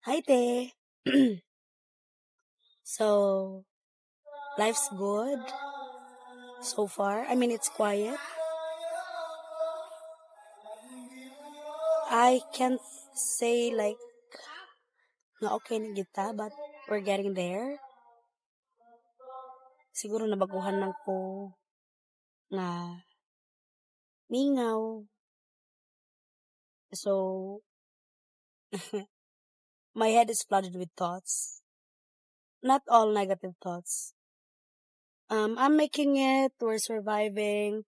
Hi there. So, life's good so far. I mean, it's quiet. I can't say like na okay na kita, but we're getting there. Siguro nabaguhan lang ko nga mingaw. So, my head is flooded with thoughts. Not all negative thoughts. I'm making it. We're surviving.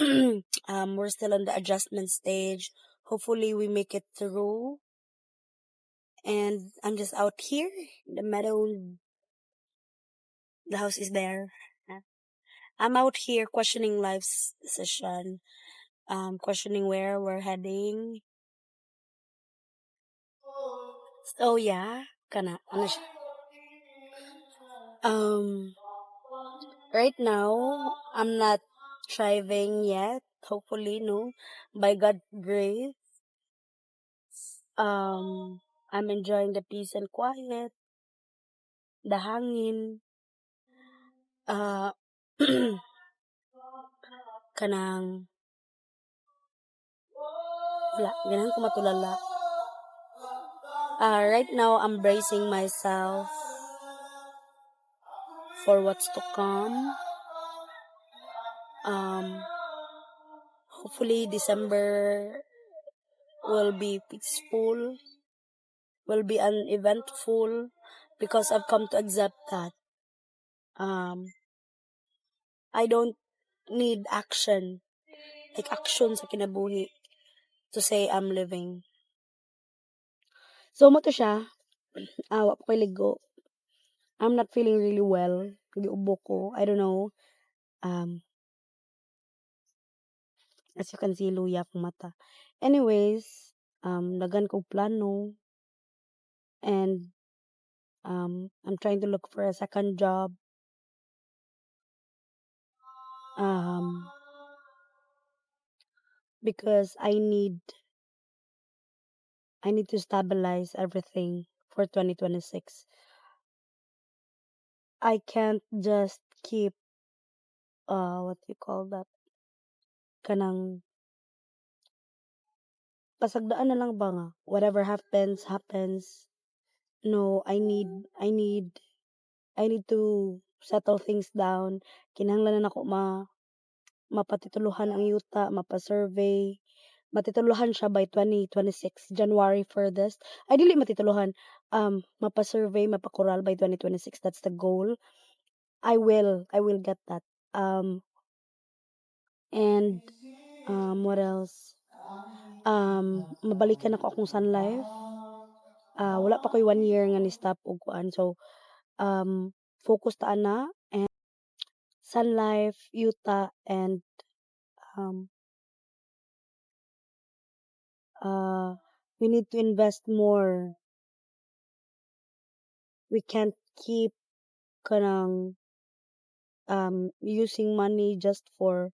We're still in the adjustment stage. Hopefully, we make it through. And I'm just out here in the meadow. The house is there. I'm out here questioning life's decision, questioning where we're heading. So yeah, ano siya? Um, right now I'm not thriving yet. Hopefully, no. By God's grace, I'm enjoying the peace and quiet, the hangin, uh, kanang wala, ganahan ko matulala. Right now, I'm bracing myself for what's to come. Um, Hopefully, December will be peaceful, will be uneventful, because I've come to accept that. I don't need action, like action sa kinabuhi, to say I'm living. So, mo to siya, wa pa ko'y ligo. I'm not feeling really well. Giubo ko. I don't know. As you can see, luya akong mata. Anyways, dagan kong plano, and I'm trying to look for a second job. Because I need to stabilize everything for 2026. I can't just keep what you call that, kanang pasagdaan na lang ba nga whatever happens. No, I need to settle things down. Kinahanglan na nako mapatituluhan ang yuta, mapa-survey. Matituluhan siya by 2026, January furthest. Ay, dili matituluhan. Mapa-survey, mapakoral by 2026. That's the goal. I will get that. And, what else? Mabalikan ako akong Sun Life. Wala pa ko'y 1 year nga ni-stop og kuan. So, focus ta ana, and Sun Life, yuta, and um, we need to invest more. We can't keep kanang using money just for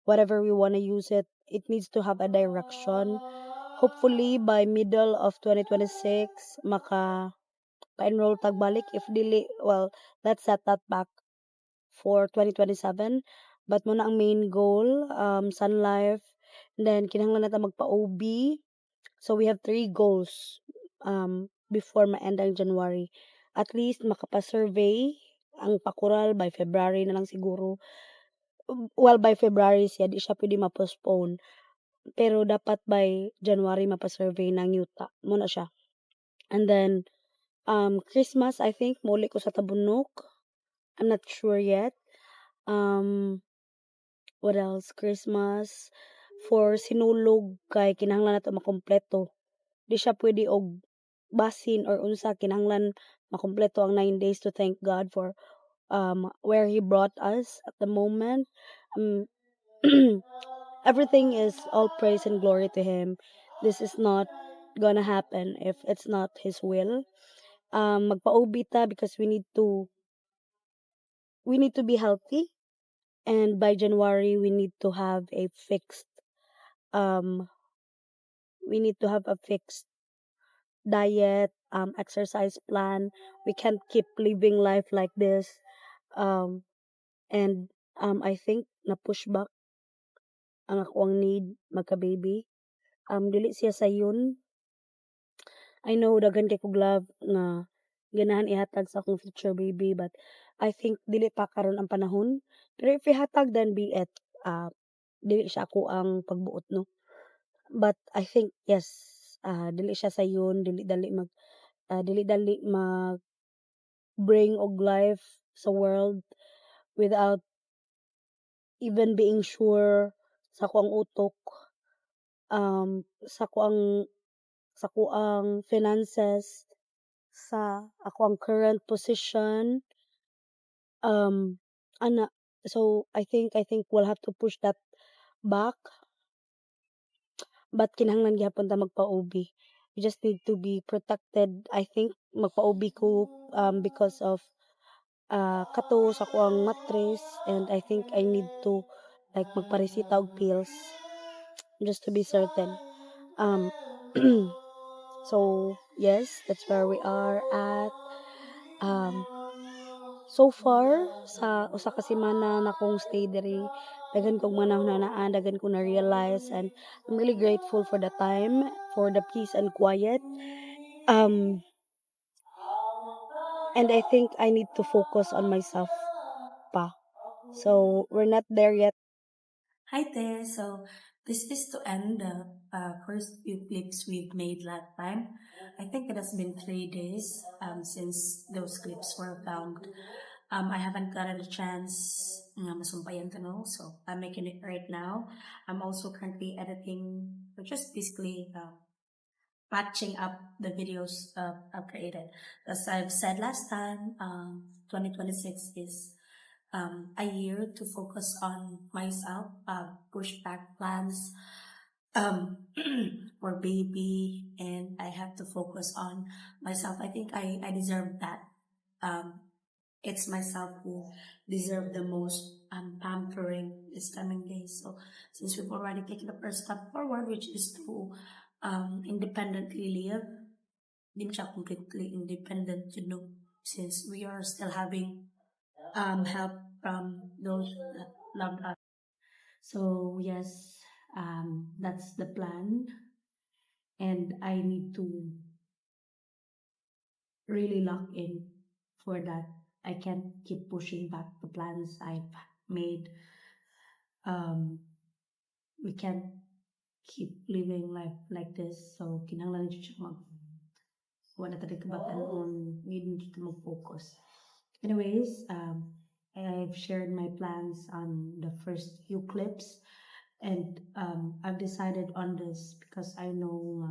whatever we want to use it. It needs to have a direction. Hopefully by middle of 2026 maka pa-enroll tag balik. If dili, well, let's set that back for 2027. But muna ang main goal, Sun Life. Then kinahanglan nata magpa-OB. So we have 3 goals before ma-end ang January. At least makapa-survey ang pakural by February na lang siguro. Well, by February siya, di siya pwede ma-postpone. Pero dapat by January mapa-survey ng yuta. Muna siya. And then, Christmas, I think, muli ko sa Tabunok. I'm not sure yet. What else? Christmas. For sinulog, kay kinahanglan nato makompleto. Di siya pwede og basin or unsa, kinahanglan makompleto ang 9 days to thank God for where He brought us at the moment. Um, Everything is all praise and glory to Him. This is not gonna happen if it's not His will. Magpa-OB ta because we need to be healthy, and by January um we need to have a fixed diet, exercise plan. We can't keep living life like this. And I think na push back ang akong need magka-baby. Dili siya sayon. I know daghan kay kog love nga ganahan ihatag sa akong future baby, but I think dili pa karon ang panahon. Pero if ihatag, then be it. Dili siya ako ang pagbuot, no. But I think yes, dili siya sayon, dili dali mag-bring og life sa world without even being sure sa ako ang utok, sa ako ang finances, sa ako ang current position, um, ana. So I think we'll have to push that back, but kinahanglan gyapon ta magpa-OB. We just need to be protected. I think magpa-OB ko, because of kato sa ako ang mattress, and I think I need to like magparesita og pills just to be certain. Um, so yes, that's where we are at. Um, so far sa usa ka semana na akong stay diri, daghan kong manahunanaan, daghan ko na realize, and I'm really grateful for the time, for the peace and quiet. Um, and I think I need to focus on myself pa. So we're not there yet. Hi there. So this is to end the first few clips we've made last time. I think it has been 3 days since those clips were found. I haven't gotten a chance masumpayan to know, so I'm making it right now. I'm also currently editing, or just basically patching up the videos I've created. As I've said last time, 2026 is a year to focus on myself, push back plans for baby, and I have to focus on myself. I think I deserve that. It's myself who deserve the most pampering this coming days. So since we've already taken the first step forward, which is to independently live, hindi siya completely independent, since we are still having help from those that loved us. So yes, that's the plan, and I need to really lock in for that. I can't keep pushing back the plans I've made. We can't keep living life like this. So kinahanglan jud siya wala talaga kabatan on need jud to mag-focus. Anyways, I've shared my plans on the first few clips, and I've decided on this because I know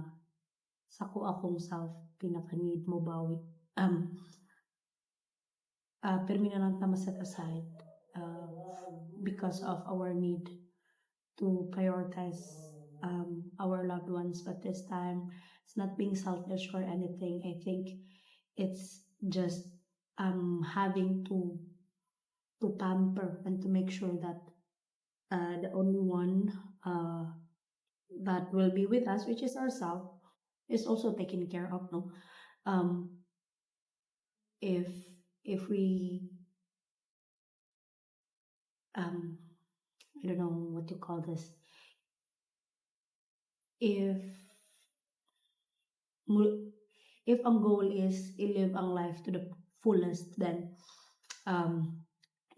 sa ko akong self pinaka-need mo bawi. Pero na lang ta set aside because of our need to prioritize our loved ones. But this time, it's not being selfish or anything. I think it's just having to pamper and to make sure that the only one that will be with us, which is ourselves, is also taken care of. No, if we I don't know what to call this. If ang goal is i-live ang life to the fullest, then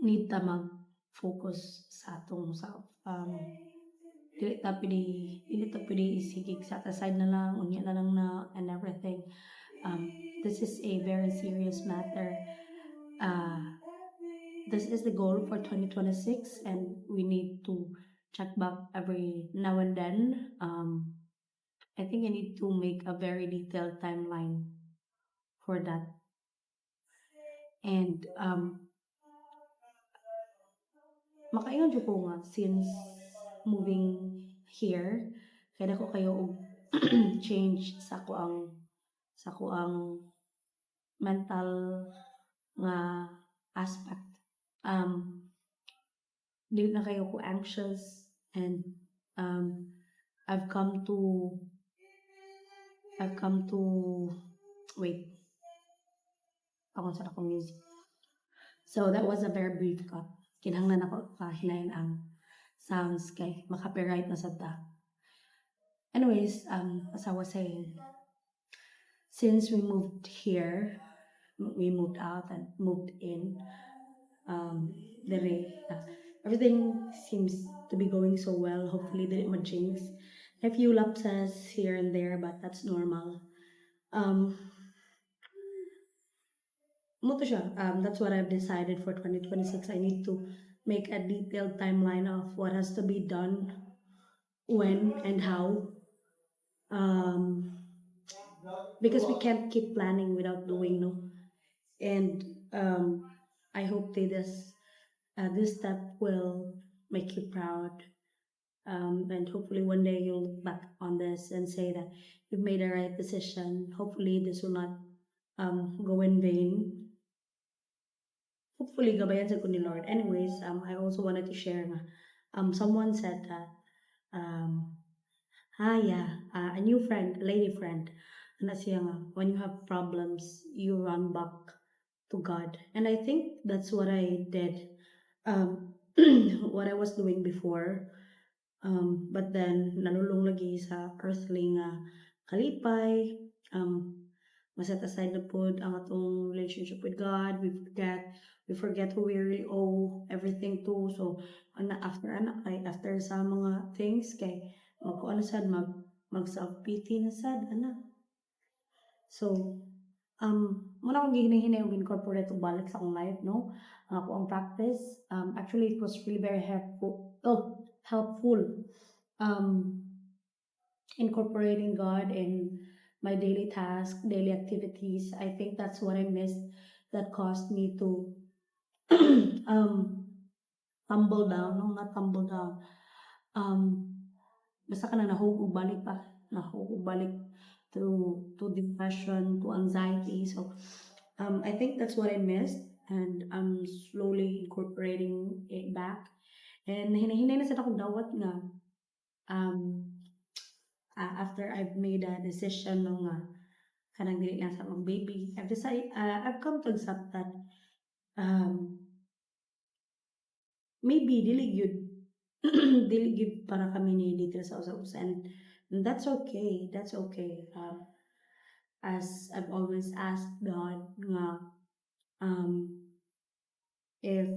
need ta mag-focus sa atong self. Dili ta pwede isigig sa aside na lang, unya na lang na, and everything. This is a very serious matter. This is the goal for 2026, and we need to check back every now and then. I think I need to make a very detailed timeline for that. And makaingon jud ko nga since moving here, kaya ko kayo og change sa ko ang mental nga aspect. Dili na kayo ko anxious, and I've come to I've come to wait. Ako sa akong music. So that was a very brief cut. Kinahanglan ako pahinayin ang sounds kay makapiright na sa ta. Anyways, as I was saying, since we moved here, we moved out and moved in, dere, everything seems to be going so well. Hopefully, dili mag-jinx. A few lapses here and there, but that's normal. Mo to siya. That's what I've decided for 2026. I need to make a detailed timeline of what has to be done, when and how. Because we can't keep planning without doing, no. And I hope that this step will make you proud. And hopefully one day you'll look back on this and say that you've made the right decision. Hopefully this will not go in vain. Hopefully gabayan sa ko ni Lord. Anyways, I also wanted to share na someone said that a new friend, a lady friend, na siya nga, when you have problems, you run back to God. And I think that's what I did. What I was doing before. But then nalulong lagi sa earthly nga kalipay. Maset aside na pod ang atong relationship with God. We forget who we really owe everything to. So after sa mga things kay magkuan sad mag self pity na sad ana. So muna akong gihinay og incorporate og balik sa akong life, no? Ang ako ang practice. Actually it was really very helpful. Incorporating God in my daily task, daily activities. I think that's what I missed that caused me to tumble down, no, not tumble down. Basta ka na nahugog balik to depression, to anxiety. So I think that's what I missed, and I'm slowly incorporating it back. And hinahinay na sa akong dawat nga after I've made a decision no nga kanang dili na sa mga baby, I've come to accept that maybe dili gyud dili gyud para kami ni dito sa usap, and that's okay. As I've always asked God nga if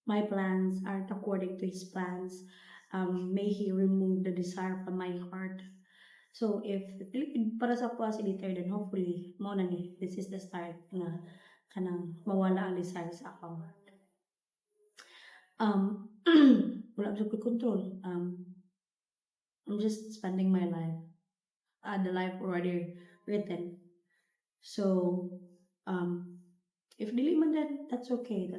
my plans aren't according to His plans, may He remove the desire from my heart. So if para sa facilitator, then hopefully mo na ni this is the start nga kanang mawala ang desire sa akong heart. Wala sa control. I'm just spending my life, the life already written. So if dili man then that's okay.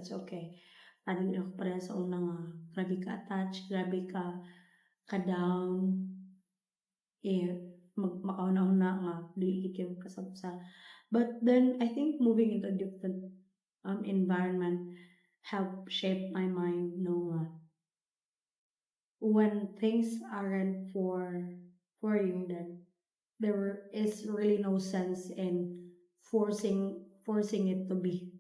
Ano ako para sa unang grabe ka attach, grabe ka down. Makauna-una nga dili gyud kasabsa. But then I think moving into a different environment helped shape my mind, no, when things aren't for you, then there is really no sense in forcing it to be.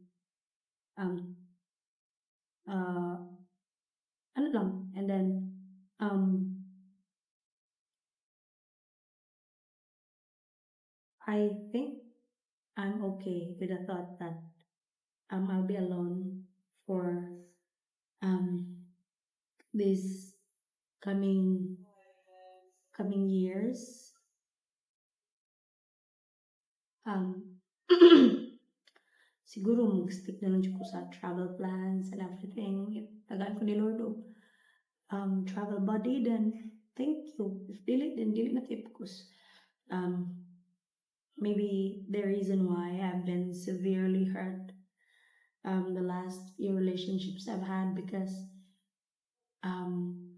Ano lang, and then I think I'm okay with the thought that I'll be alone for these coming years. Siguro mag-stick na lang ko sa travel plans and everything. If tagaan ko ni Lord travel buddy, then thank you. If dili, then dili na kay focus. Maybe the reason why I've been severely hurt the last few relationships I've had, because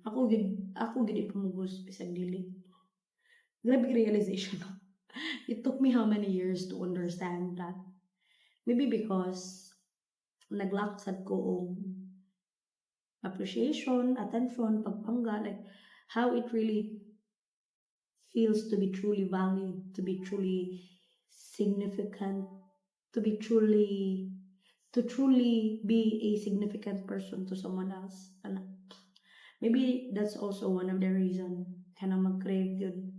ako gid pumugos bisag dili. Grabe realization. It took me how many years to understand that. Maybe because naglack sad ko og appreciation, attention, pagpangga, like how it really feels to be truly valued, to be truly significant, to be truly be a significant person to someone else. And maybe that's also one of the reason kind of mag-crave yun.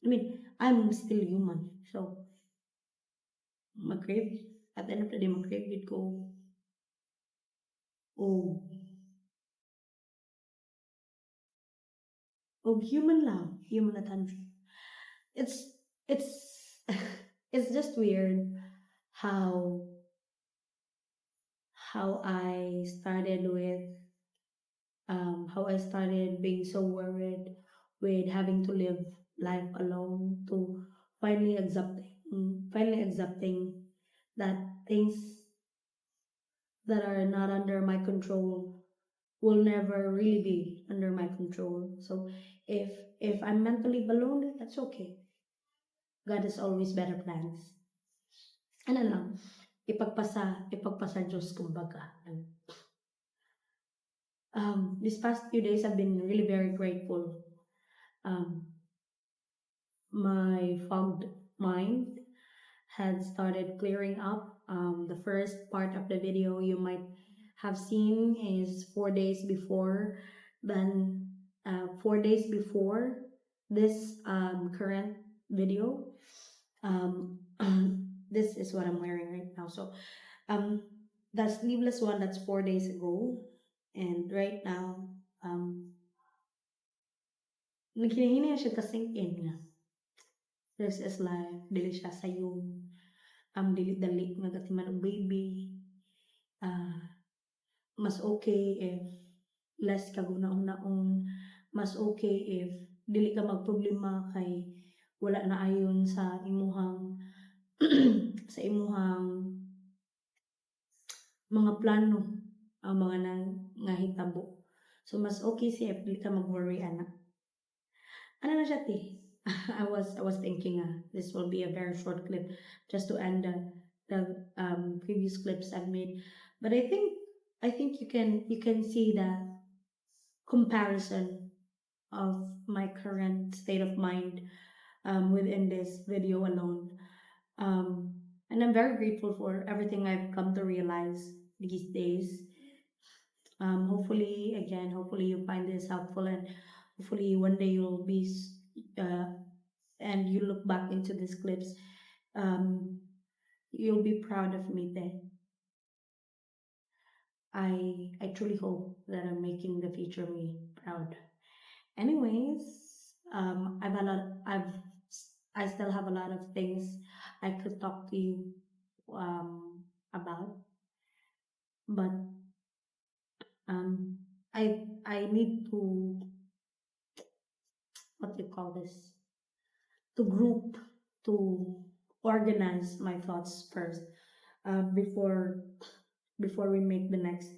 I mean, I'm still human. So, mag-crave. At the end of the day, mag-crave yun ko. Oh, human love, human attention. It's it's just weird how I started with how I started being so worried with having to live life alone to finally accepting that things that are not under my control will never really be under my control. So if I'm mentally alone, that's okay. God has always better plans. Ano lang, ipagpasa Diyos kumbaga. These past few days I've been really very grateful. Um, my fogged mind had started clearing up. The first part of the video you might have seen is 4 days before. Then 4 days before this current video, this is what I'm wearing right now. So that sleeveless one, that's 4 days ago, and right now naghinahina siya ka sink in nga. This is life, dili siya sayong dili-dali nga gatiman og baby. Mas okay if less ka gunaon-naon, mas okay if dili ka magproblema kay wala na ayon sa imuhang sa imuhang mga plano ang mga nga hitabo. So mas okay siya if dili ka mag-worry ana. Ano na siya ti? I was thinking this will be a very short clip just to end the previous clips I've made. But I think you can see the comparison of my current state of mind within this video alone. And I'm very grateful for everything I've come to realize these days. Hopefully you find this helpful, and hopefully one day you'll be and you look back into these clips, you'll be proud of me then. I truly hope that I'm making the future me proud. Anyways, I still have a lot of things I could talk to you about, but I need to, what do you call this, to organize my thoughts first before we make the next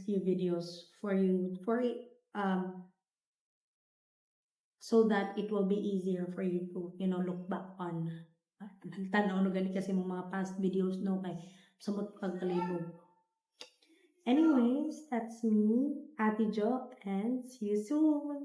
few videos for you, so that it will be easier for you to look back on. Tanaw no gani kasi mga past videos no kay samot pagkalibog. Anyways, that's me, Ate Jo, and see you soon.